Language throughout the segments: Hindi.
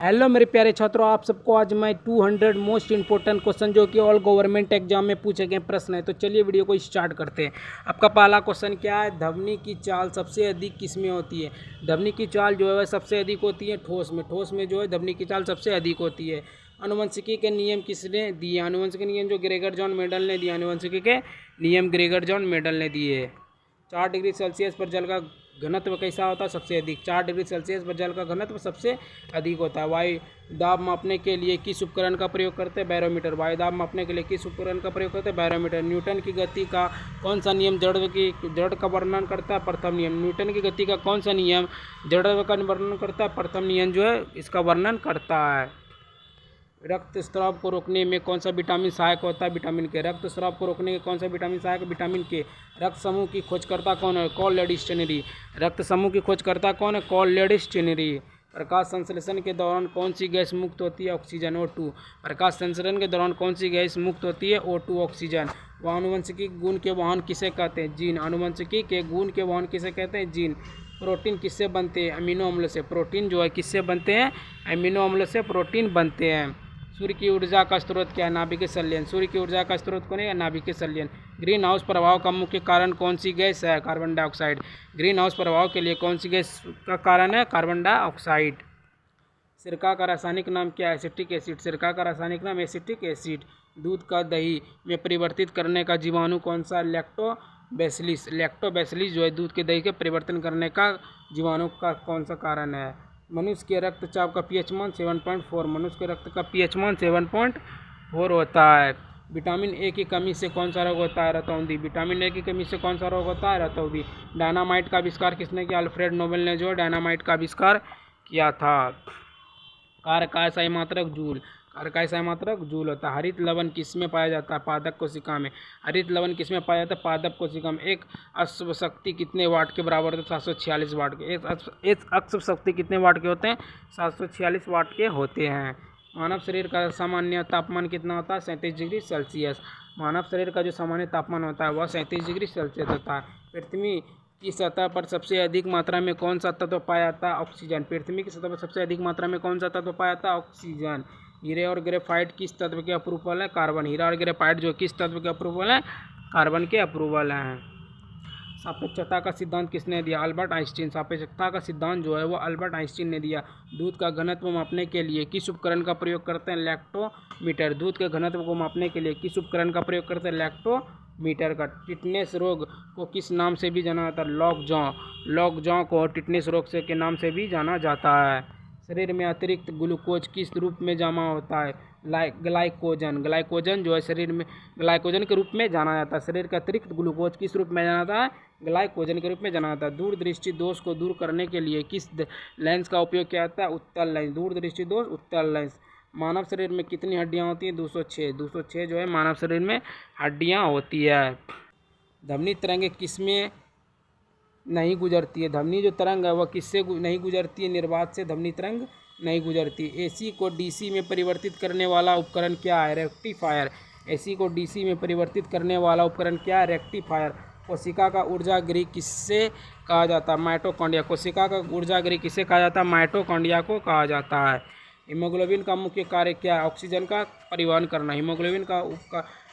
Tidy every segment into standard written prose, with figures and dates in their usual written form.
हेलो मेरे प्यारे छात्रों, आप सबको आज मैं 200 मोस्ट इंपॉर्टेंट क्वेश्चन जो कि ऑल गवर्नमेंट एग्जाम में पूछे गए प्रश्न है। तो चलिए वीडियो को स्टार्ट करते हैं। आपका पहला क्वेश्चन क्या है? ध्वनि की चाल सबसे अधिक किस में होती है? ध्वनि की चाल जो है वह सबसे अधिक होती है ठोस में। ठोस में जो है ध्वनि की चाल सबसे अधिक होती है। आनुवंशिकी के नियम किसने दिए? आनुवंशिकी नियम जो ग्रेगर जॉन मेडल ने दिए। आनुवंशिकी के नियम ग्रेगर जॉन मेडल ने दिए। 4 डिग्री सेल्सियस पर जल का घनत्व कैसा होता है? सबसे अधिक। 4 डिग्री सेल्सियस पर जल का घनत्व सबसे अधिक होता है। वायु दाब मापने के लिए किस उपकरण का प्रयोग करते हैं? बैरोमीटर। वायु दाब मापने के लिए किस उपकरण का प्रयोग करते हैं? बैरोमीटर। न्यूटन की गति का कौन सा नियम जड़ का वर्णन करता है? प्रथम नियम। न्यूटन की गति का कौन सा नियम जड़ का वर्णन करता है? प्रथम नियम जो है इसका वर्णन करता है। रक्तस्राव को रोकने में कौन सा विटामिन सहायक होता है? विटामिन के। रक्तस्राव को रोकने में कौन सा विटामिन सहायक? विटामिन के। रक्त समूह की खोजकर्ता कौन है? कॉललेडस्टेनरी। रक्त समूह की खोजकर्ता कौन है? कॉललेडस्टेनरी। प्रकाश संश्लेषण के दौरान कौन सी गैस मुक्त होती है? Oxygen, O2। प्रकाश संश्लेषण के दौरान कौन सी गैस मुक्त होती है? O2, oxygen. आनुवंशिकी गुण के वाहन किसे कहते हैं? जीन। आनुवंशिकी के गुण के वाहन किसे कहते हैं? जीन। प्रोटीन किससे बनते हैं? अमीनो अम्ल से। प्रोटीन जो है किससे बनते हैं? अमीनो अम्ल से प्रोटीन बनते हैं। सूर्य की ऊर्जा का स्रोत क्या है? नाभिकीय संलयन। सूर्य की ऊर्जा का स्रोत कौन है? नाभिकीय संलयन। ग्रीन हाउस प्रभाव का मुख्य कारण कौन सी गैस है? Carbon dioxide. ग्रीन हाउस प्रभाव के लिए कौन सी गैस का कारण है? Carbon dioxide. सिरका का रासायनिक नाम क्या है? Acetic acid. सिरका का रासायनिक नाम एसिटिक एसिड। दूध का दही में परिवर्तित करने का जीवाणु कौन सा? लैक्टोबैसिलस। लैक्टोबैसिलस जो है दूध के दही के परिवर्तन करने का जीवाणु का कौन सा कारण है? मनुष्य के रक्तचाप का पीएच मान 7.4। मनुष्य के रक्त का पीएच मान 7.4 होता है। विटामिन ए की कमी से कौन सा रोग होता है? रतौंधी। विटामिन ए की कमी से कौन सा रोग होता है? रतौंधी। डायनामाइट का आविष्कार किसने किया? अल्फ्रेड नोबेल ने जो है डायनामाइट का आविष्कार किया था। कारकाय सही जूल। कारकाय सही जूल होता है। हरित लवण किस में पाया जाता है? पादप कोशिका में। हरित लवण किस में पाया जाता है? पादप कोशिका में। एक अश्व शक्ति कितने वाट के बराबर होते हैं? 746 वाट के। एक अश्व शक्ति कितने वाट के होते हैं? 746 वाट के होते हैं। मानव शरीर का सामान्य तापमान कितना होता है? 37 डिग्री सेल्सियस। मानव शरीर का जो सामान्य तापमान होता है वह 37 डिग्री सेल्सियस होता है। पृथ्वी की सतह पर सबसे अधिक मात्रा में कौन सा तत्व पाया जाता है? ऑक्सीजन। पृथ्वी की सतह पर सबसे अधिक मात्रा में कौन सा तत्व पाया जाता है? ऑक्सीजन। हीरे और ग्रेफाइट किस तत्व के अप्रूवल है? कार्बन। हीरा और ग्रेफाइट जो किस तत्व के अप्रूवल है? कार्बन के अप्रूवल हैं। सापेक्षता का सिद्धांत किसने दिया? Albert Einstein. सापेक्षता का सिद्धांत जो है वो अल्बर्ट आइंस्टीन ने दिया। दूध का घनत्व मापने के लिए किस उपकरण का प्रयोग करते हैं? लैक्टोमीटर। दूध के घनत्व को मापने के लिए किस उपकरण का प्रयोग करते हैं? लैक्टोमीटर का। टिटनेस रोग को किस नाम से भी जाना जाता है? लॉकजॉ। लॉकजॉ को टिटनेस रोग से के नाम से भी जाना जाता है। शरीर में अतिरिक्त ग्लूकोज किस रूप में जमा होता है? ग्लाइकोजन। ग्लाइकोजन जो है शरीर में ग्लाइकोजन के रूप में जाना जाता है। शरीर का अतिरिक्त ग्लूकोज किस रूप में जाना जाता है? ग्लाइकोजन के रूप में जाना जाता है। दूरदृष्टि दोष को दूर करने के लिए किस लेंस का उपयोग किया जाता है? उत्तल लेंस। दूरदृष्टि दोष उत्तल लेंस। मानव शरीर में कितनी हड्डियां होती हैं? 206। 206 जो है मानव शरीर में हड्डियां होती है। ध्वनि तरंग किस में नहीं गुजरती है? ध्वनि जो तरंग है वह किससे नहीं गुजरती है? निर्वात से ध्वनि तरंग नहीं गुजरती। एसी को डीसी में परिवर्तित करने वाला उपकरण क्या है? रेक्टिफायर। एसी को डीसी में परिवर्तित करने वाला उपकरण क्या है? रेक्टिफायर। कोशिका का ऊर्जा गृह किससे कहा जाता है? माइटोकॉन्ड्रिया। कोशिका का ऊर्जा गृह किसे कहा जाता है? माइटोकॉन्ड्रिया को कहा जाता है। हीमोग्लोबिन का मुख्य कार्य क्या है? ऑक्सीजन का परिवहन करना। हीमोग्लोबिन का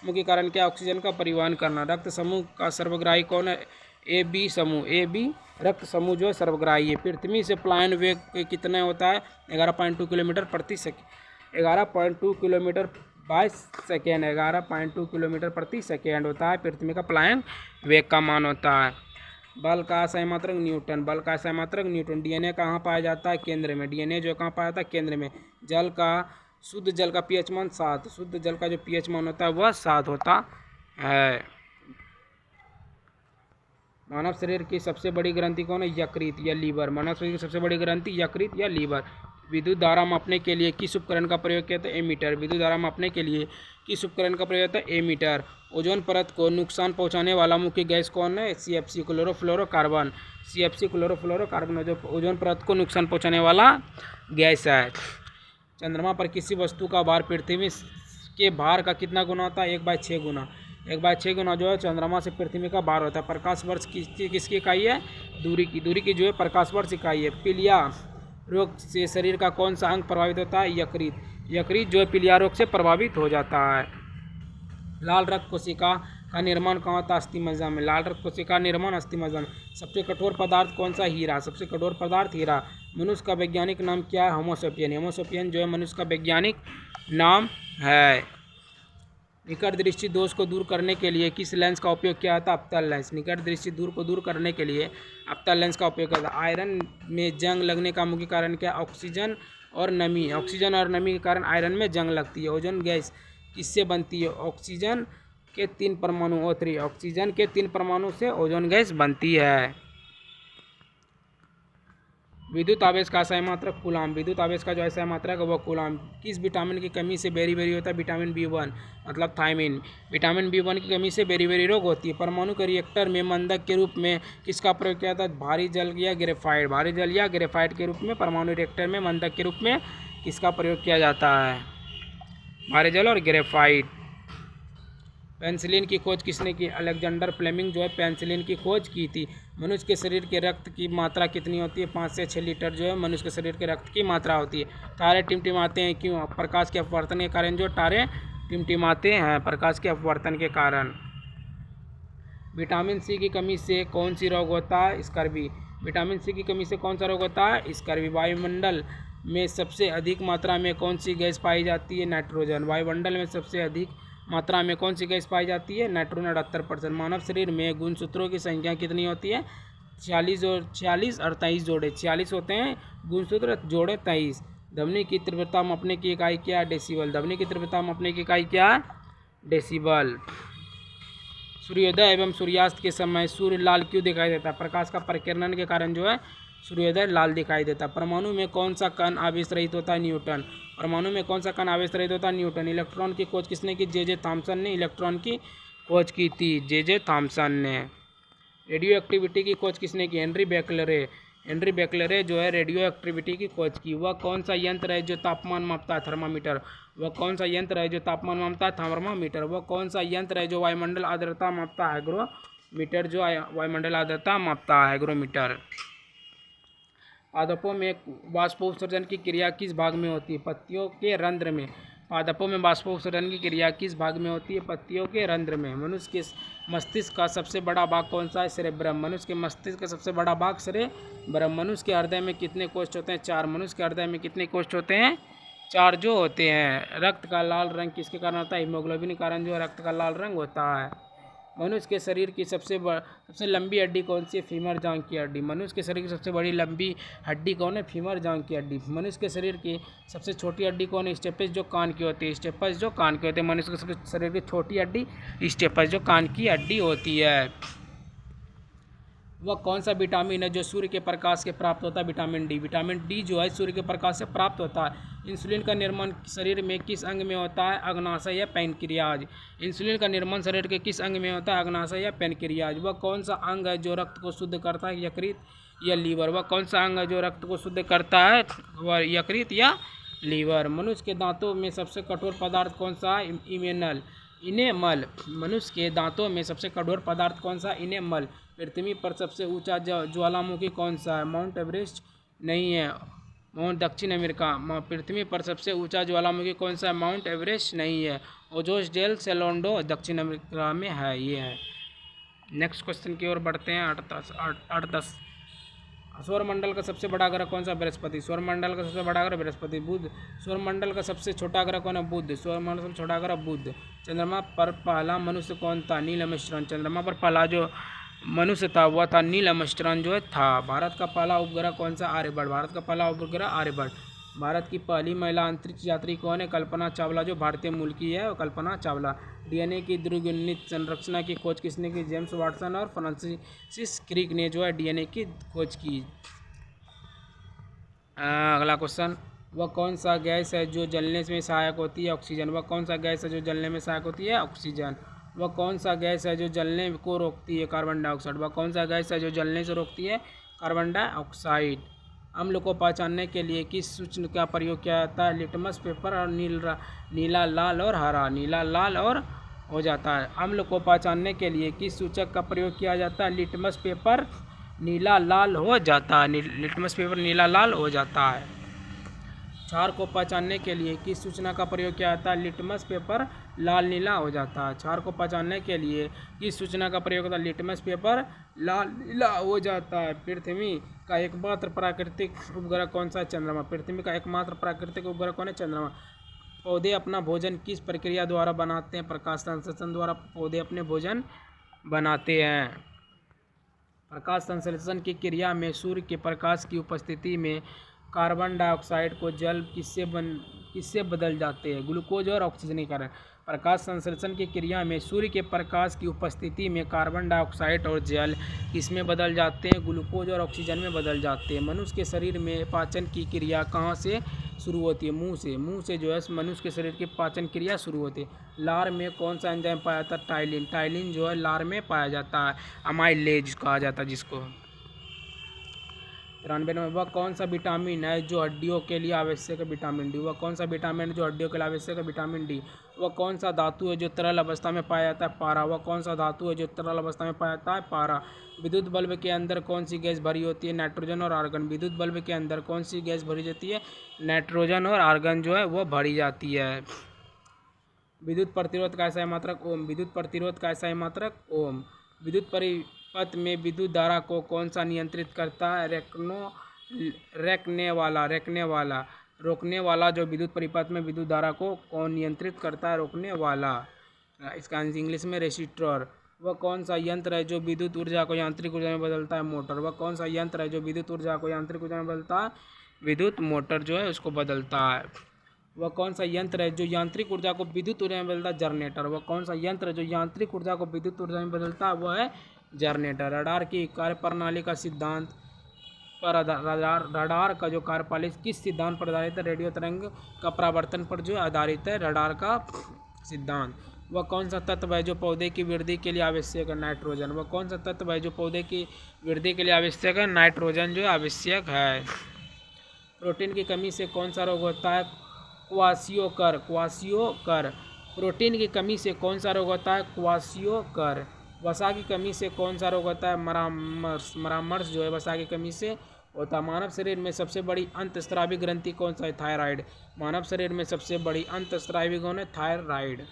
मुख्य कारण क्या है? ऑक्सीजन का परिवहन करना। रक्त समूह का सर्वग्राही कौन है? ए बी समूह। ए बी रक्त समूह जो है सर्वग्राही है। पृथ्वी से पलायन वेग कितना होता है? 11.2 किलोमीटर प्रति second. 11.2 kilometre by second. 11.2 kilometre प्रति सेकेंड होता है पृथ्वी का पलायन वेग का मान होता है। बल का असहमात्रक न्यूटन। बल का असहमात्रक न्यूटन। डीएनए कहाँ पाया जाता है? केंद्र में। डीएनए जो कहाँ पाया जाता है? केंद्र में। जल का शुद्ध जल का पीएच मान 7। शुद्ध जल का जो पीएच मान होता है वह 7 होता है। मानव शरीर की सबसे बड़ी ग्रंथि कौन है? यकृत या लीवर। मानव शरीर की सबसे बड़ी ग्रंथि यकृत या लीवर। विद्युत धारा मापने के लिए किस उपकरण का प्रयोग किया जाता है? एमीटर। विद्युत धारा मापने के लिए किस उपकरण का प्रयोग होता है? एमीटर। ओजोन परत को नुकसान पहुंचाने वाला मुख्य गैस कौन है? CFC, chlorofluorocarbon. CFC क्लोरोफ्लोरोकार्बन जो ओजोन परत को नुकसान पहुंचाने वाला गैस है। चंद्रमा पर किसी वस्तु का भार पृथ्वी के भार का कितना गुना होता है? 1/6 गुना। 1/6 गुना जो है चंद्रमा से पृथ्वी का भार होता है। प्रकाश वर्ष किसकी इकाई है? दूरी की जो है प्रकाश वर्ष इकाई है। रोग से शरीर का कौन सा अंग प्रभावित होता है? यकृत। यकृत जो है पीलिया रोग से प्रभावित हो जाता है। लाल रक्त कोशिका का निर्माण कहाँ होता है? अस्थिमज्जा में। लाल रक्त कोशिका निर्माण अस्थिमज्जा में। सबसे कठोर पदार्थ कौन सा? हीरा। सबसे कठोर पदार्थ हीरा। मनुष्य का वैज्ञानिक नाम क्या है? होमोसेपियन। होमोसेपियन जो है मनुष्य का वैज्ञानिक नाम है। निकट दृष्टि दोष को दूर करने के लिए किस लेंस का उपयोग किया जाता है? अवतल लेंस। निकट दृष्टि दूर को दूर करने के लिए अवतल लेंस का उपयोग किया जाता है। आयरन में जंग लगने का मुख्य कारण क्या? ऑक्सीजन और नमी। ऑक्सीजन और नमी के कारण आयरन में जंग लगती है। ओजोन गैस किससे बनती है? ऑक्सीजन के 3 परमाणु O3। ऑक्सीजन के 3 परमाणु से ओजोन गैस बनती है। विद्युत आवेश का असहाय मात्रक कूलाम। विद्युत आवेश का जो असहाय मात्रक है वह कूलाम। किस विटामिन की कमी से बेरी होता है? विटामिन B1 मतलब थायमिन। विटामिन B1 की कमी से बेरी रोग होती है। परमाणु के रिएक्टर में मंदक के रूप में किसका प्रयोग किया जाता है? भारी जल या ग्रेफाइट। भारी जल या ग्रेफाइट के रूप में परमाणु रिएक्टर में मंदक के रूप में किसका प्रयोग किया जाता है? भारी जल और ग्रेफाइट। पेनिसिलिन की खोज किसने की? अलेक्जेंडर फ्लेमिंग जो है पेनिसिलिन की खोज की थी। मनुष्य के शरीर के रक्त की मात्रा कितनी होती है? 5 से 6 लीटर जो है मनुष्य के शरीर के रक्त की मात्रा होती है। तारे टिमटिमाते हैं क्यों? प्रकाश के अपवर्तन के कारण जो तारे टिमटिमाते हैं, प्रकाश के अपवर्तन के कारण। विटामिन सी की कमी से कौन सी रोग होता है? स्कर्वी। विटामिन सी की कमी से कौन सा रोग होता है? स्कर्वी। वायुमंडल में सबसे अधिक मात्रा में कौन सी गैस पाई जाती है? नाइट्रोजन। वायुमंडल में सबसे अधिक मात्रा में कौन सी गैस पाई जाती है? नाइट्रोजन 78%। मानव शरीर में गुणसूत्रों की संख्या कितनी होती है? 46 और 23 जोड़े। 46 होते हैं गुणसूत्र, जोड़े 23। ध्वनि की तीव्रता मापने की इकाई क्या है? डेसिबल। ध्वनि की तीव्रता मापने की इकाई क्या है? डेसिबल। सूर्योदय एवं सूर्यास्त के समय सूर्य लाल क्यों दिखाई देता है? प्रकाश का परिकिरण के कारण जो है सूर्योदय लाल दिखाई देता है। परमाणु में कौन सा कण आवेश रहित होता है? न्यूटन। परमाणु में कौन सा कण आवेश रहित होता है? न्यूटन। इलेक्ट्रॉन की खोज किसने की? जे थॉमसन ने इलेक्ट्रॉन की खोज की थी। जे थॉमसन ने। रेडियो एक्टिविटी की खोज किसने की? हेनरी बेकलरे। हेनरी बेकलरे जो है रेडियो एक्टिविटी की खोज की। वह कौन सा यंत्र है जो तापमान मापता है? थर्मामीटर। वह कौन सा यंत्र है जो तापमान मापता है? थर्मामीटर। वह कौन सा यंत्र है जो वायुमंडल आर्द्रता मापता है? हाइग्रोमीटर। जो वायुमंडल आर्द्रता मापता है, हाइग्रोमीटर। पादपों में बाष्पोत्सर्जन की क्रिया किस भाग में होती है? पत्तियों के रंध्र में। पादपों में बाष्पोत्सर्जन की क्रिया किस भाग में होती है? पत्तियों के रंध्र में। मनुष्य के मस्तिष्क का सबसे बड़ा भाग कौन सा है? सेरेब्रम। मनुष्य के मस्तिष्क का सबसे बड़ा भाग सेरेब्रम। मनुष्य के हृदय में कितने कोष्ठ होते हैं? 4। मनुष्य के हृदय में कितने कोष्ठ होते हैं? 4 जो होते हैं। रक्त का लाल रंग किसके कारण होता है? हीमोग्लोबिन के कारण जो रक्त का लाल रंग होता है। मनुष्य के शरीर की सबसे लंबी हड्डी कौन सी है? फीमर जांघ की हड्डी। मनुष्य के शरीर की सबसे बड़ी लंबी हड्डी कौन है? फीमर जांघ की हड्डी। मनुष्य के शरीर की सबसे छोटी हड्डी कौन है? स्टेपस, जो कान की होती है। स्टेपस जो कान की होती है। मनुष्य के सबसे शरीर की छोटी हड्डी स्टेपस, जो कान की हड्डी होती है। वह कौन सा विटामिन है जो सूर्य के प्रकाश से प्राप्त होता है? Vitamin D. विटामिन डी जो है सूर्य के प्रकाश से प्राप्त होता है। इंसुलिन का निर्माण शरीर में किस अंग में होता है? अग्नाशय या पैनक्रियाज। इंसुलिन का निर्माण शरीर के किस अंग में होता है? अग्नाशय या पैनक्रियाज। वह कौन सा अंग है जो रक्त को शुद्ध करता है? यकृत या लीवर। वह कौन सा अंग है जो रक्त को शुद्ध करता है? वह यकृत या लीवर। मनुष्य के दांतों में सबसे कठोर पदार्थ कौन सा है? इनेमल। मनुष्य के दांतों में सबसे कठोर पदार्थ कौन सा? इनेमल। पृथ्वी पर सबसे ऊंचा ज्वालामुखी कौन सा है? माउंट एवरेस्ट नहीं है, माउंट दक्षिण अमेरिका। पृथ्वी पर सबसे ऊंचा ज्वालामुखी कौन सा है? माउंट एवरेस्ट नहीं है, ओजोस डेल सेलोंडो दक्षिण अमेरिका में है। ये है। नेक्स्ट क्वेश्चन की ओर बढ़ते हैं। 8-10। सौरमंडल का सबसे बड़ा ग्रह कौन सा? बृहस्पति। सौरमंडल का सबसे बड़ा ग्रह बृहस्पति। बुध। सौरमंडल का सबसे छोटा ग्रह कौन है? बुध। सौरमंडल का सबसे छोटा ग्रह बुध। चंद्रमा पर पहला मनुष्य कौन था? Neil Armstrong. चंद्रमा पर पहला जो मनुष्य था वह था नील आर्मस्ट्रांग जो है था। भारत का पहला उपग्रह कौन सा? आर्यभट्ट। भारत का पहला उपग्रह आर्यभट्ट। भारत की पहली महिला अंतरिक्ष यात्री कौन है? कल्पना चावला, जो भारतीय मूल की है, कल्पना चावला। डीएनए की द्विगुणित संरचना की खोज किसने की? जेम्स वाटसन और फ्रांसिस क्रिक ने जो है डीएनए की खोज की। अगला क्वेश्चन, वह कौन सा गैस है जो जलने में सहायक होती है? ऑक्सीजन। वह कौन सा गैस है जो जलने में सहायक होती है? ऑक्सीजन। वह कौन सा गैस है जो जलने को रोकती है? Carbon dioxide. वह कौन सा गैस है जो जलने से रोकती है? Carbon dioxide. अम्ल को पहचानने के लिए किस सूचना का प्रयोग किया जाता है? लिटमस पेपर और नीला, लाल और हरा। नीला, लाल और हो जाता है। अम्ल को पहचानने के लिए किस सूचक का प्रयोग किया जाता है? लिटमस पेपर नीला लाल हो जाता है, लिटमस पेपर नीला लाल हो जाता है। क्षार को पहचानने के लिए किस सूचना का प्रयोग किया जाता है? लिटमस पेपर लाल नीला हो जाता है। क्षार को पहचानने के लिए किस सूचना का प्रयोग होता है? लिटमस पेपर लाल नीला हो जाता है। पृथ्वी का एकमात्र प्राकृतिक उपग्रह कौन सा है? चंद्रमा। पृथ्वी का एकमात्र प्राकृतिक उपग्रह कौन है? चंद्रमा। पौधे अपना भोजन किस प्रक्रिया द्वारा बनाते हैं? प्रकाश संश्लेषण द्वारा पौधे अपने भोजन बनाते हैं। प्रकाश संश्लेषण की क्रिया में सूर्य के प्रकाश की उपस्थिति में कार्बन डाइऑक्साइड को जल किससे बदल जाते हैं? ग्लूकोज और ऑक्सीजनीकरण। प्रकाश संश्लेषण की क्रिया में सूर्य के प्रकाश की उपस्थिति में कार्बन डाइऑक्साइड और जल किसमें बदल जाते हैं? ग्लूकोज और ऑक्सीजन में बदल जाते हैं। मनुष्य के शरीर में पाचन की क्रिया कहाँ से शुरू होती है? मुंह से। मुंह से जो है मनुष्य के शरीर की पाचन क्रिया शुरू होती है। लार में कौन सा एंजाइम पाया जाता है? टाइलिन। टाइलिन जो है लार में पाया जाता है, अमाइलेज कहा जाता है जिसको। 93 में वह कौन सा विटामिन है जो हड्डियों के लिए आवश्यक है? Vitamin D. वह कौन सा विटामिन है जो हड्डियों के लिए आवश्यक है? Vitamin D. वह कौन सा धातु है जो तरल अवस्था में पाया जाता है? पारा। वह कौन सा धातु है जो तरल अवस्था में पाया जाता है? पारा। विद्युत बल्ब के अंदर कौन सी गैस भरी होती है? नाइट्रोजन और आर्गन। विद्युत बल्ब के अंदर कौन सी गैस भरी जाती है? नाइट्रोजन और आर्गन जो है वो भरी जाती है। विद्युत प्रतिरोध का ऐसा मात्रक ओम। विद्युत प्रतिरोध का ऐसा मात्रक ओम। विद्युत परिपथ में विद्युत धारा को कौन सा नियंत्रित करता है? रोकने वाला जो विद्युत परिपथ में विद्युत धारा को कौन नियंत्रित करता है? रोकने वाला। इसका इंग्लिश में रेसिस्टर। वह कौन सा यंत्र है जो विद्युत ऊर्जा को यांत्रिक ऊर्जा में बदलता है? मोटर। वह कौन सा यंत्र है जो विद्युत ऊर्जा को यांत्रिक ऊर्जा में बदलता है? विद्युत मोटर जो है उसको बदलता है। वह कौन सा यंत्र है जो यांत्रिक ऊर्जा को विद्युत ऊर्जा में बदलता है? जनरेटर। वह कौन सा यंत्र है जो यांत्रिक ऊर्जा को विद्युत ऊर्जा में बदलता है? वह है जनरेटर। रडार की कार्यप्रणाली का सिद्धांत पर रडार का जो कार्यप्रणाली किस सिद्धांत पर आधारित है? रेडियो तरंग का परावर्तन पर जो आधारित है रडार का सिद्धांत। वह कौन सा तत्व है जो पौधे की वृद्धि के लिए आवश्यक है? नाइट्रोजन। वह कौन सा तत्व है जो पौधे की वृद्धि के लिए आवश्यक है? नाइट्रोजन जो आवश्यक है। प्रोटीन की कमी से कौन सा रोग होता है? क्वाशियोकर। प्रोटीन की कमी से कौन सा रोग होता है? क्वाशियोकर। वसा की कमी से कौन सा रोग होता है? मरामर्श जो है वसा की कमी से होता है। मानव शरीर में सबसे बड़ी अंतस्रावी ग्रंथि कौन सा है? थायराइड। मानव शरीर में सबसे बड़ी अंतस्रावी कौन है? थायराइड।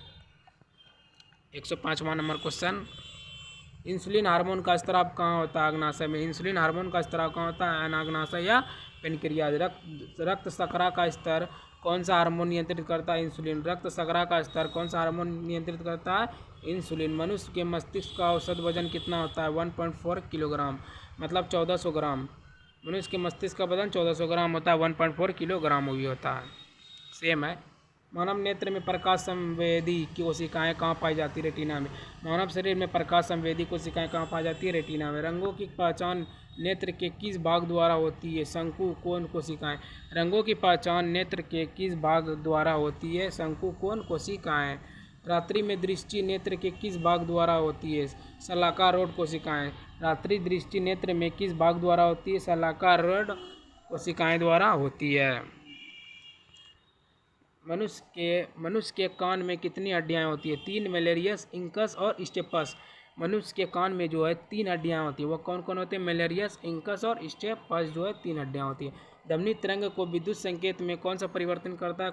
105वां नंबर क्वेश्चन, इंसुलिन हार्मोन का स्त्राव कहाँ होता है? अग्नाशय में। इंसुलिन हार्मोन का स्त्राव कहाँ होता है? अनाग्नाशय या पेनक्रियाज। रक्त शर्करा का स्तर कौन सा हार्मोन नियंत्रित करता है? इंसुलिन। रक्त शर्करा का स्तर कौन सा हार्मोन नियंत्रित करता है? इंसुलिन। मनुष्य के मस्तिष्क का औसत वजन कितना होता है? 1.4 किलोग्राम, मतलब 1400 ग्राम। मनुष्य के मस्तिष्क का वजन 1400 ग्राम होता है, 1.4 किलोग्राम भी होता है। सेम है। मानव नेत्र में प्रकाश संवेदी कोशिकाएं कहाँ पाई जाती है? रेटिना में। मानव शरीर में प्रकाश संवेदी कोशिकाएं कहाँ पाई जाती है? रेटिना में। रंगों की पहचान नेत्र के किस भाग द्वारा होती है? शंकु कोण कोशिकाएं। रंगों की पहचान नेत्र के किस भाग द्वारा होती है? शंकु कोण कोशिकाएं। रात्रि में दृष्टि नेत्र के किस भाग द्वारा होती है? शलाकार रोड कोशिकाएं। रात्रि दृष्टि नेत्र में किस भाग द्वारा होती है? शलाकार रोड कोशिकाएं द्वारा होती है। मनुष्य के कान में कितनी हड्डियां होती है? 3, मेलेरियस, इंकस और स्टेपस। मनुष्य के कान में जो है 3 हड्डियां होती है। वह कौन कौन होते हैं? मेलेरियस, इंकस और स्टेपस जो है 3 हड्डियां होती है। धमनी तरंग को विद्युत संकेत में कौन सा परिवर्तन करता है?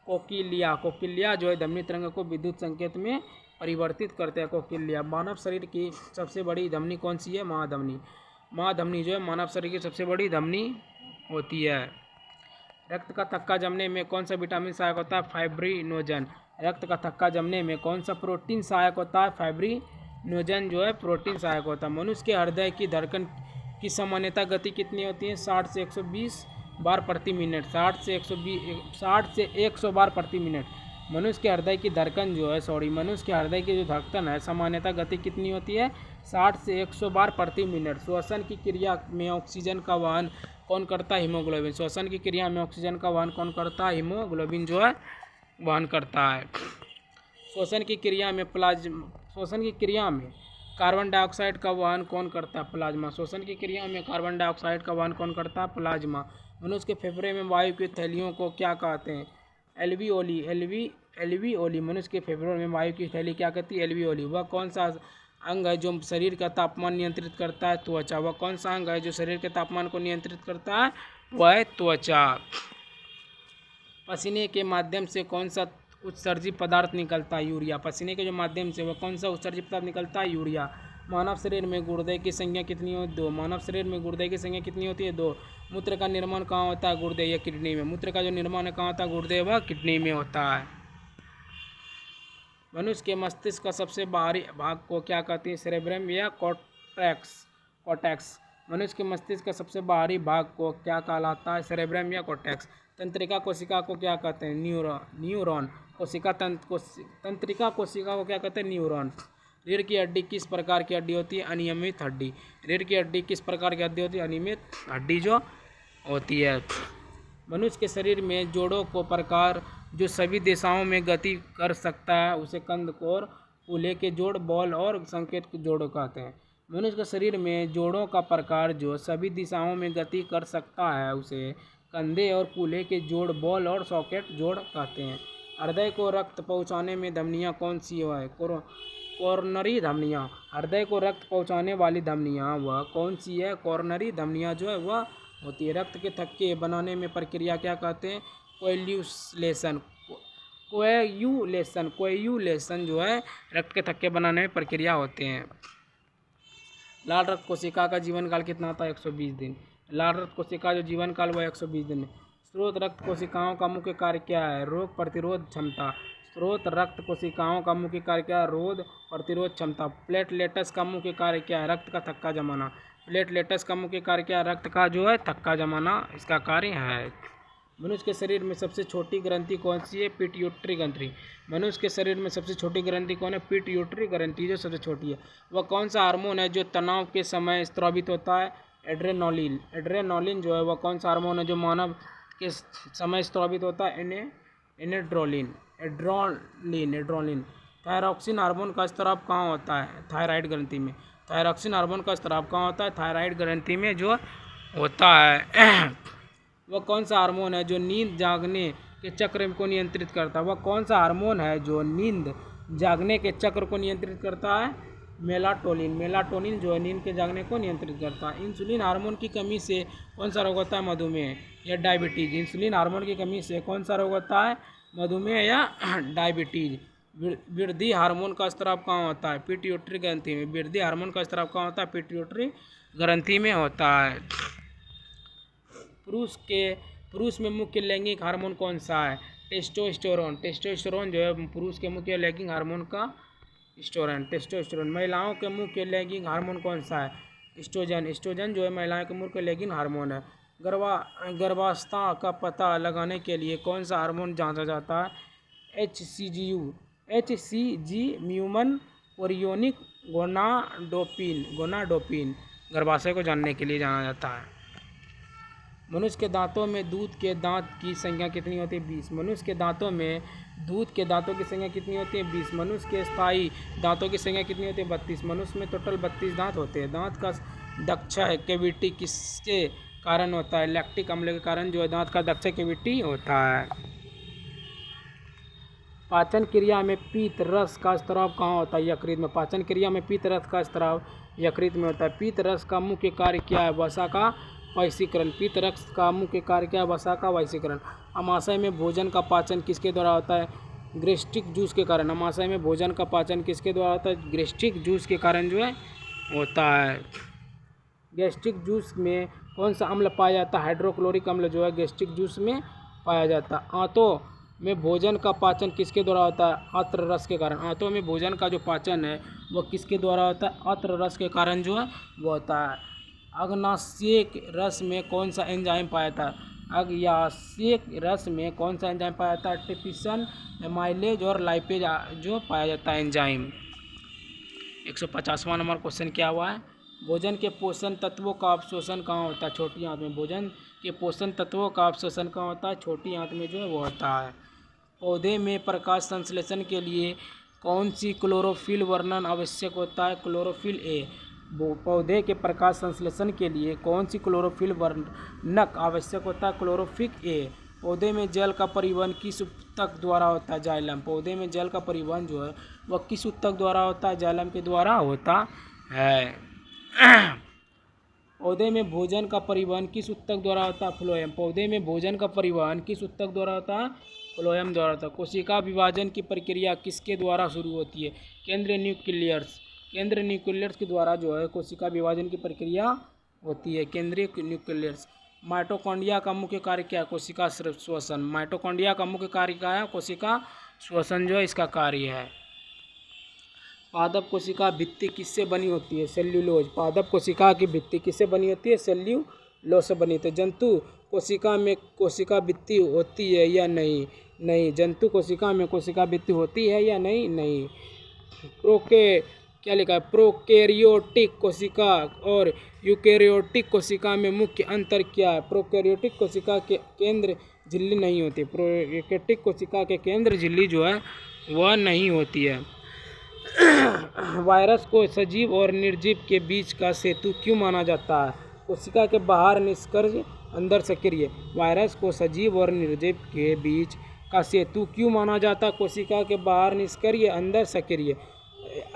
कोकिलिया। कोकिलिया जो है धमनी तरंग को विद्युत संकेत में परिवर्तित करते हैं। कोकिलिया। मानव शरीर की सबसे बड़ी धमनी कौन सी है? महाधमनी। महाधमनी जो है मानव शरीर की सबसे बड़ी धमनी होती है। रक्त का थक्का जमने में कौन सा विटामिन सहायक होता है? फाइब्रिनोजन। रक्त का थक्का जमने में कौन सा प्रोटीन सहायक होता है? फाइब्रिनोजन जो है प्रोटीन सहायक होता है। मनुष्य के हृदय की धड़कन की सामान्यतः गति कितनी होती है? 60 से 120 बार प्रति मिनट। 60 से 100 बार प्रति मिनट। मनुष्य के हृदय की धड़कन जो है मनुष्य के हृदय की जो धड़कन है सामान्यतः गति कितनी होती है? 60 से 100 बार प्रति मिनट। श्वसन की क्रिया में ऑक्सीजन का वहन कौन करता है? हीमोग्लोबिन। श्वसन की क्रिया में ऑक्सीजन का वहन कौन करता है? हीमोग्लोबिन जो है वहन करता है। श्वसन की क्रिया में कार्बन डाइऑक्साइड का वहन कौन करता है? प्लाज्मा। श्वसन की क्रिया में कार्बन डाइऑक्साइड का वहन कौन करता है? प्लाज्मा। मनुष्य के फेफड़े में वायु की थैलियों को क्या कहते हैं? एल्वियोली। मनुष्य के फेफड़ों में वायु की थैली क्या कहती है? एल्वियोली। वह कौन सा अंग है जो शरीर का तापमान नियंत्रित करता है? त्वचा। वह कौन सा अंग है जो शरीर के तापमान को नियंत्रित करता है? वह है त्वचा। पसीने के माध्यम से कौन सा उत्सर्जित पदार्थ निकलता है? यूरिया। पसीने के जो माध्यम से वह कौन सा उत्सर्जित पदार्थ निकलता है? यूरिया। मानव शरीर में गुर्दे की संख्या कितनी होती है? 2। मानव शरीर में गुर्दे की संख्या कितनी होती है? 2। मूत्र का निर्माण कहाँ होता है? गुर्दे या किडनी में। मूत्र का जो निर्माण कहाँ होता है? गुर्दे व किडनी में होता है। मनुष्य के मस्तिष्क का सबसे बाहरी भाग को क्या कहते हैं? सेरेब्रम या कॉर्टेक्स। मनुष्य के मस्तिष्क का सबसे बाहरी भाग को क्या कहलाता है? सेरेब्रम या कॉर्टेक्स। तंत्रिका कोशिका को क्या कहते हैं? न्यूरॉन। तंत्रिका कोशिका को क्या कहते हैं? न्यूरॉन। रीढ़ की हड्डी किस प्रकार की हड्डी होती है? अनियमित हड्डी। रीढ़ की हड्डी किस प्रकार की हड्डी होती है? अनियमित हड्डी जो होती है। मनुष्य के शरीर में जोड़ों को प्रकार जो सभी दिशाओं में गति कर सकता है उसे कंदकोर, कूल्हे के जोड़, बॉल और संकेत के जोड़ कहते हैं। मनुष्य के शरीर में जोड़ों का प्रकार जो सभी दिशाओं में गति कर सकता है उसे कंधे और कूल्हे के जोड़, बॉल और सॉकेट जोड़ कहते हैं। हृदय को रक्त पहुंचाने में धमनियाँ कौन सी है? कॉर्नरी धमनियाँ। हृदय को रक्त पहुंचाने वाली धमनियाँ वह कौन सी है? कॉर्नरी धमनियाँ जो है वह होती है। रक्त के थक्के बनाने में प्रक्रिया क्या कहते हैं? कोएगुलेशन जो है रक्त के थक्के बनाने में प्रक्रिया होते हैं। लाल रक्त कोशिका का जीवन काल कितना होता है? 120 दिन। लाल रक्त कोशिका जो जीवन काल वह 120 दिन है। स्रोत रक्त कोशिकाओं का मुख्य कार्य क्या है? रोग प्रतिरोध क्षमता। स्रोत रक्त कोशिकाओं का मुख्य कार्य क्या है? रोग प्रतिरोध क्षमता। प्लेटलेट्स का मुख्य कार्य क्या है? रक्त का थक्का जमाना। प्लेटलेट्स का मुख्य कार्य क्या है? रक्त का जो है थक्का जमाना इसका कार्य है। मनुष्य के शरीर में सबसे छोटी ग्रंथि कौन सी है? पिट्यूटरी ग्रंथि। मनुष्य के शरीर में सबसे छोटी ग्रंथि कौन है? पिट्यूटरी ग्रंथि जो सबसे छोटी है। वह कौन सा हार्मोन है जो तनाव के समय स्रावित होता है? एड्रेनलिन। एड्रेनलिन जो है वह कौन सा हार्मोन है जो मानव के समय स्रावित होता है? एड्रेनलिन। थायरॉक्सिन हार्मोन का स्राव कहाँ होता है? थायराइड ग्रंथि में। थायरॉक्सिन हार्मोन का स्राव कहाँ होता है? थायराइड ग्रंथि में जो होता है। वह कौन सा हार्मोन है जो नींद जागने के चक्र को नियंत्रित करता है? वह कौन सा हार्मोन है जो नींद जागने के चक्र को नियंत्रित करता है? मेलाटोनिन। मेलाटोनिन जो है नींद के जागने को नियंत्रित करता है। इंसुलिन हार्मोन की कमी से कौन सा रोग होता है? मधुमेह या डायबिटीज। इंसुलिन हार्मोन की कमी से कौन सा रोग होता है? मधुमेह या डायबिटीज। वृद्धि हार्मोन का स्राव कहाँ होता है? पिट्यूटरी ग्रंथि में। वृद्धि हार्मोन का स्राव कहाँ होता है? पिट्यूटरी ग्रंथि में होता है। पुरुष में मुख्य लैंगिक हार्मोन कौन सा है? टेस्टोस्टेरोन। टेस्टोस्टेरोन जो है पुरुष के मुख्य लैंगिक हार्मोन का टेस्टोस्टेरोन। महिलाओं के मुख्य लैंगिक हार्मोन कौन सा है? एस्ट्रोजन। एस्ट्रोजन जो है महिलाओं के मुख्य लैंगिक हार्मोन है। गर्भावस्था का पता लगाने के लिए कौन सा हार्मोन जांचा जाता है? HCG ह्यूमन कोरियोनिक गोनाडोपिन गर्भाशय को जानने के लिए जाना जाता है। मनुष्य के दांतों में दूध के दांत की संख्या कितनी होती है? 20। मनुष्य के दांतों में दूध के दांतों की संख्या कितनी होती है? 20। मनुष्य के स्थायी दांतों की संख्या कितनी होती है? 32। मनुष्य में टोटल 32 दांत होते हैं। दांत का दक्षा कैविटी किसके कारण होता है? लैक्टिक अम्ल के कारण जो है दांत का दक्षा कैविटी होता है। पाचन क्रिया में पीत रस का स्राव कहाँ होता है? यकृत में। पाचन क्रिया में पीत रस का स्राव यकृत में होता है। पीत रस का मुख्य कार्य क्या है? वसा का वैशीकरण। पीत रस का मुख्य कार्य क्या है? वसा का वैशीकरण। अमाशय में भोजन का पाचन किसके द्वारा होता है? गैस्ट्रिक जूस के कारण। अमाशय में भोजन का पाचन किसके द्वारा होता है? गैस्ट्रिक जूस के कारण जो है होता है। गैस्ट्रिक जूस में कौन सा अम्ल पाया जाता है? हाइड्रोक्लोरिक अम्ल जो है गैस्ट्रिक जूस में पाया जाता है। आंतों में भोजन का पाचन किसके द्वारा होता है? आंत्र रस के कारण। आंतों में भोजन का जो पाचन है वह किसके द्वारा होता है? आंत्र रस के कारण जो है वो होता है। अग्नाशय रस में कौन सा एंजाइम पाया जाता है? अग्नाशय रस में कौन सा एंजाइम पाया जाता है? ट्रिप्सिन, एमाइलेज और लाइपेज जो पाया जाता है एंजाइम। 150वां नंबर क्वेश्चन क्या हुआ है? भोजन के पोषण तत्वों का अवशोषण कहाँ होता है? छोटी आंत में। भोजन के पोषण तत्वों का अवशोषण कहाँ होता है? छोटी आंत में जो है वो होता है। पौधे में प्रकाश संश्लेषण के लिए कौन सी क्लोरोफिल वर्णन आवश्यक होता है? Chlorophyll A. पौधे के प्रकाश संश्लेषण के लिए कौन सी क्लोरोफिल वर्णक आवश्यक होता है? Chlorophyll A. पौधे में जल का परिवहन किस ऊतक द्वारा होता है? जाइलम। पौधे में जल का परिवहन जो है वह किस ऊतक द्वारा होता है? जाइलम के द्वारा होता है। पौधे में भोजन का परिवहन किस ऊतक द्वारा होता है? फ्लोएम। पौधे में भोजन का परिवहन किस ऊतक द्वारा होता है? फ्लोएम द्वारा होता है। कोशिका विभाजन की प्रक्रिया किसके द्वारा शुरू होती है? केंद्रीय न्यूक्लियस। केंद्रीय न्यूक्लियस के द्वारा जो है कोशिका विभाजन की प्रक्रिया होती है, केंद्रीय न्यूक्लियस। माइटोकॉन्ड्रिया का मुख्य कार्य क्या है? कोशिका श्वसन। माइटोकॉन्ड्रिया का मुख्य कार्य क्या है? कोशिका श्वसन जो है इसका कार्य है। पादप कोशिका भित्ति किससे बनी होती है? सेल्यूलोज। पादप कोशिका की भित्ति किससे बनी होती है? सेल्यूलोज से बनी होती है। जंतु कोशिका में कोशिका भित्ति होती है या नहीं? नहीं। जंतु कोशिका में कोशिका भित्ति होती है या नहीं? नहीं। क्या लिखा है? प्रोकैरियोटिक कोशिका और यूकैरियोटिक कोशिका में मुख्य अंतर क्या है? प्रोकैरियोटिक कोशिका के केंद्र झिल्ली नहीं होती। प्रोकैरियोटिक कोशिका के केंद्र झिल्ली जो है वह नहीं होती है। वायरस को सजीव और निर्जीव के बीच का सेतु क्यों माना जाता है? कोशिका के बाहर निष्क्रिय, अंदर सक्रिय। वायरस को सजीव और निर्जीव के बीच का सेतु क्यों माना जाता है? कोशिका के बाहर निष्क्रिय, अंदर सक्रिय।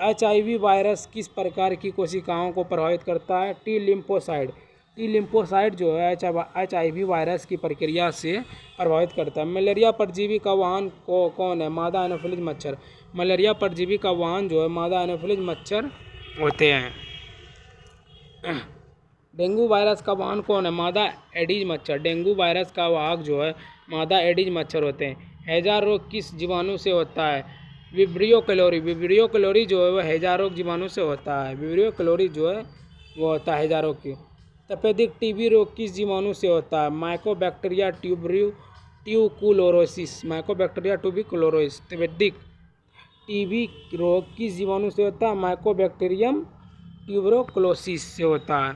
HIV वायरस किस प्रकार की कोशिकाओं को प्रभावित करता है? T lymphocyte. टी लिम्फोसाइड जो है HIV वायरस की प्रक्रिया से प्रभावित करता है। मलेरिया परजीवी का वाहन कौन है? मादा एनोफिलीज मच्छर। मलेरिया परजीवी का वाहन जो है मादा एनोफिलीज मच्छर होते हैं। डेंगू वायरस का वाहन कौन है? मादा एडीज मच्छर। डेंगू वायरस का वाहक जो है मादा एडीज मच्छर होते हैं। हैजा रोग किस जीवाणु से होता है? Vibrio calorie. विब्रियो कैलोरी जो है वह हैजा रोग जीवाणु से होता है। विब्रियो कैलोरी जो है वो होता है हैजा रोग की। तपेदिक टीबी रोग किस जीवाणु से होता है? Mycobacteria tuberculosis. Mycobacteria tuberculosis. तपेदिक टीबी रोग किस जीवाणु से होता है? माइकोबैक्टीरियम ट्यूबरकुलोसिस से होता है।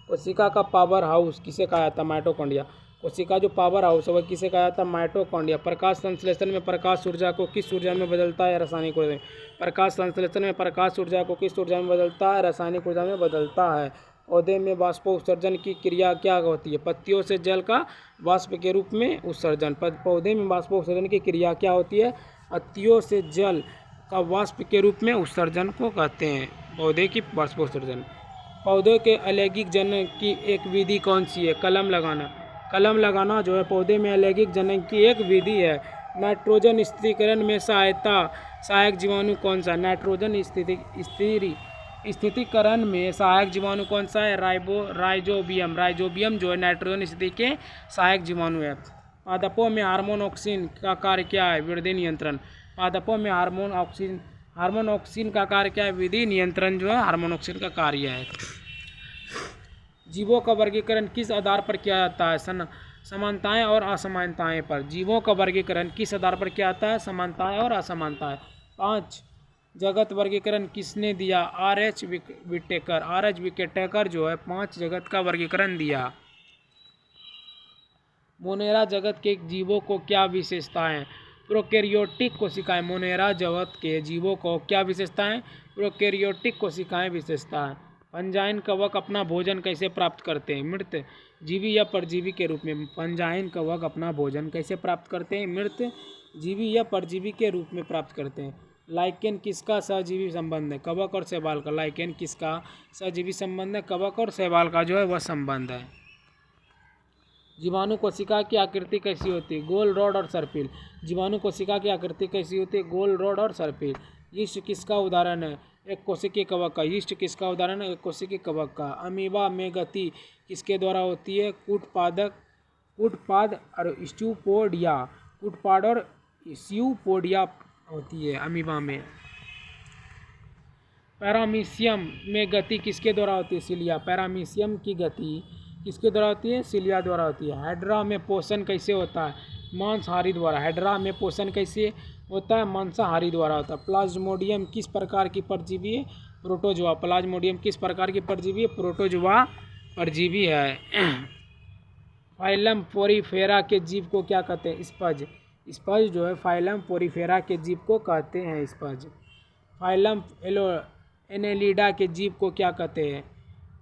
कोशिका का पावर हाउस किसे कहा जाता है? माइटोकॉन्ड्रिया। कोशिका जो पावर हाउस है वह किसे कहा जाता है? माइटोकॉन्ड्रिया। प्रकाश संश्लेषण में प्रकाश ऊर्जा को किस ऊर्जा में बदलता है? रासायनिक ऊर्जा में। प्रकाश संश्लेषण में प्रकाश ऊर्जा को किस ऊर्जा में बदलता है? रासायनिक ऊर्जा में बदलता है। पौधे में वाष्पोत्सर्जन की क्रिया क्या होती है? पत्तियों से जल का वाष्प के रूप में उत्सर्जन। पौधे में वाष्पोत्सर्जन की क्रिया क्या होती है? पत्तियों से जल का वाष्प के रूप में उत्सर्जन को कहते हैं पौधे की वाष्पोत्सर्जन। पौधे के अलैंगिक जनन की एक विधि कौन सी है? कलम लगाना। कलम लगाना जो है पौधे में अलैंगिक जनन की एक विधि है। नाइट्रोजन स्थिरीकरण में सहायक जीवाणु कौन सा? नाइट्रोजन स्थिरीकरण में सहायक जीवाणु कौन सा है? राइजोबियम। राइजोबियम जो है नाइट्रोजन स्थिति के सहायक जीवाणु है। पादपों में हार्मोन ऑक्सिन का कार्य क्या है? वृद्धि नियंत्रण। पादपों में हार्मोन ऑक्सिन का कार्य क्या है? वृद्धि नियंत्रण जो है हार्मोन ऑक्सिन का कार्य है। जीवों का वर्गीकरण किस आधार पर किया जाता है? समानताएं और असमानताएं पर। जीवों का वर्गीकरण किस आधार पर किया जाता है? समानताएं और असमानताएं। 5 जगत वर्गीकरण किसने दिया? R.H. विटेकर। R.H. विटेकर जो है 5 जगत का वर्गीकरण दिया। मोनेरा जगत के जीवों को क्या विशेषताएं? प्रोकैरियोटिक कोशिकाएं। मोनेरा जगत के जीवों को क्या विशेषताएं? प्रोकैरियोटिक कोशिकाएं विशेषताएं। फंजाइन कवक अपना भोजन कैसे प्राप्त करते हैं? मृत जीवी या परजीवी के रूप में। फंजाइन कवक अपना भोजन कैसे प्राप्त करते हैं? मृत जीवी या परजीवी के रूप में प्राप्त करते हैं। लाइकेन किसका सहजीवी संबंध है? कवक और शैवाल का। लाइकेन किसका सहजीवी संबंध है? कवक और शैवाल का जो है वह संबंध है। जीवाणु कोशिका की आकृति कैसी होती है? गोल, रॉड और सर्पिल। जीवाणु कोशिका की आकृति कैसी होती है? गोल, रॉड और सर्पिल। यीस्ट किसका उदाहरण है? एक कोशिकीय कवक का। यीस्ट किसका उदाहरण है? एक कोशिकीय कवक का। अमीबा में गति किसके द्वारा होती है? कूटपाद और स्यूपोडिया। कूटपाद और स्यूपोडिया होती है अमीबा में। पैरामीशियम में गति किसके द्वारा होती है? सिलिया। पैरामीशियम की गति किसके द्वारा होती है? सिलिया द्वारा होती है। हाइड्रा में पोषण कैसे होता है? मांसाहारी द्वारा। हाइड्रा में पोषण कैसे होता है? मांसाहारी द्वारा होता है। प्लाज्मोडियम किस प्रकार की परजीवी है? प्रोटोजोआ। प्लाज्मोडियम किस प्रकार की परजीवी है? प्रोटोजोआ परजीवी है। फाइलम पोरीफेरा के जीव को क्या कहते हैं? स्पज। स्पज जो है फाइलम पोरीफेरा के जीव को कहते हैं स्पज। फाइलम एनेलिडा के जीव को क्या कहते हैं?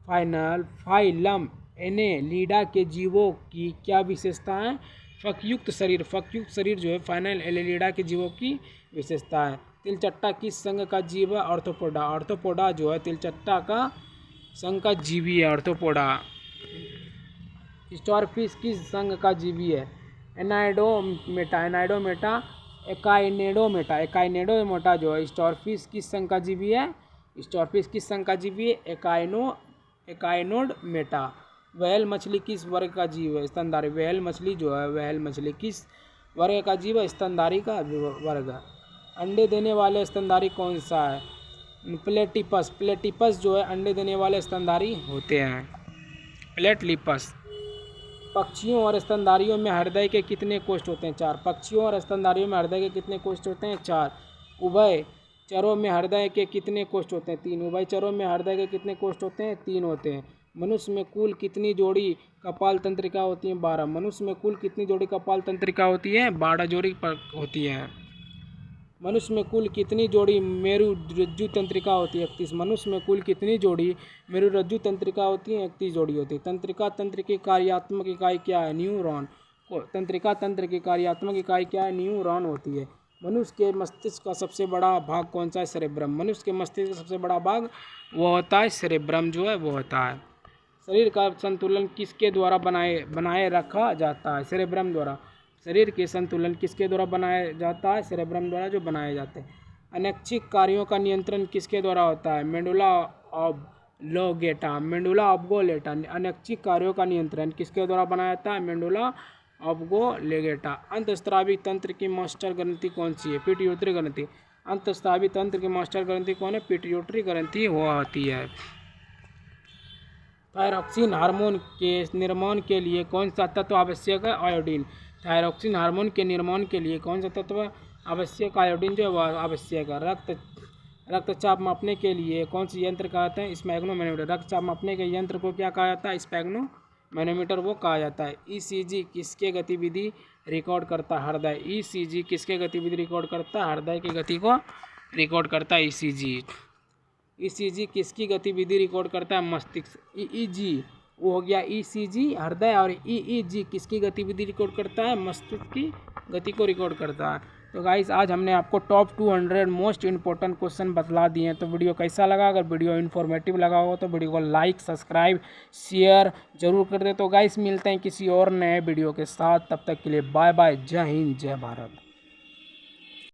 फाइलम एनेलिडा के जीवों की क्या विशेषता है? फकयुक्त शरीर जो है फाइनल एनेलिडा के जीवों की विशेषता है। तिलचट्टा किस संघ का जीव है? आर्थ्रोपोडा जो है तिलचट्टा का संघ का जीवी है, आर्थ्रोपोडा। स्टारफिश किस संघ का जीवी है? एनाइडोमेटा एकाइनेडोमेटा जो है स्टारफिश किस संघ का जीवी है? स्टारफिश किस संघ का जीवी है? एकाइनोडमेटा। व्हेल मछली किस वर्ग का जीव है? स्तनधारी। व्हेल मछली किस वर्ग का जीव है? स्तनधारी का वर्ग। अंडे देने वाले स्तनधारी कौन सा है? प्लेटिपस जो है अंडे देने वाले स्तनधारी होते हैं, प्लेटिपस। पक्षियों और स्तनधारियों में हृदय के कितने कोष्ठ होते हैं? 4। पक्षियों और स्तनधारियों में हृदय के कितने कोष्ठ होते हैं? 4। उभयचरों में हृदय के कितने कोष्ठ होते हैं? 3। उभयचरों में हृदय के कितने कोष्ठ होते हैं? 3 होते हैं। मनुष्य में कुल कितनी जोड़ी कपाल तंत्रिका होती है? 12। मनुष्य में कुल कितनी जोड़ी कपाल तंत्रिका होती है? 12 जोड़ी होती है। मनुष्य में कुल कितनी जोड़ी मेरुरज्जु तंत्रिका होती है? 31। मनुष्य में कुल कितनी जोड़ी मेरुरज्जु तंत्रिका होती है? 31 जोड़ी होती है। तंत्रिका तंत्र की कार्यात्मक इकाई क्या है? न्यूरॉन। तंत्रिका तंत्र की कार्यात्मक इकाई क्या है? न्यूरॉन होती है। मनुष्य के मस्तिष्क का सबसे बड़ा भाग कौन सा है? सेरेब्रम। मनुष्य के मस्तिष्क का सबसे बड़ा भाग वो होता है सेरेब्रम जो है वो होता है। शरीर का संतुलन किसके द्वारा बनाए रखा जाता है? सेरेब्रम द्वारा। शरीर के संतुलन किसके द्वारा बनाया जाता है? सेरेब्रम द्वारा जो बनाए जाते हैं। अनैच्छिक कार्यों का नियंत्रण किसके द्वारा होता है? मेडुला ऑब्लोगेटा। अनैच्छिक कार्यों का नियंत्रण किसके द्वारा बनाया जाता है? मेडुला ऑब्लोगेटा। अंतस्रावी तंत्र की मास्टर ग्रंथि कौन सी है? पिट्यूटरी ग्रंथि। अंतस्रावी तंत्र की मास्टर ग्रंथि कौन है? पिट्यूटरी ग्रंथि वो होती है। थायरॉक्सिन हार्मोन के निर्माण के लिए कौन सा तत्व आवश्यक है? आयोडीन। थायरॉक्सिन हार्मोन के निर्माण के लिए कौन सा तत्व आवश्यक? आयोडीन जो है आवश्यक है। रक्तचाप मापने के लिए कौन सी यंत्र कहा जाता है? स्पैग्नोमैनोमीटर। रक्तचाप मापने के यंत्र को क्या कहा जाता है? स्पैग्नोमैनोमीटर वो कहा जाता है। ईसीजी किसके गतिविधि रिकॉर्ड करता है? हृदय। ईसीजी किसके गतिविधि रिकॉर्ड करता है? हृदय की गति को रिकॉर्ड करता है ईसीजी। ईसीजी किसकी गतिविधि रिकॉर्ड करता है? मस्तिष्क। ईईजी वो हो गया ईसीजी हृदय, और ईईजी किसकी गतिविधि रिकॉर्ड करता है? मस्तिष्क की गति को रिकॉर्ड करता है। तो गाइस आज हमने आपको टॉप 200 मोस्ट इंपॉर्टेंट क्वेश्चन बतला दिए हैं। तो वीडियो कैसा लगा? अगर वीडियो इन्फॉर्मेटिव लगा हो तो वीडियो को लाइक, सब्सक्राइब, शेयर जरूर कर दे। तो गाइस मिलते हैं किसी और नए वीडियो के साथ, तब तक के लिए बाय बाय। जय हिंद, जय भारत।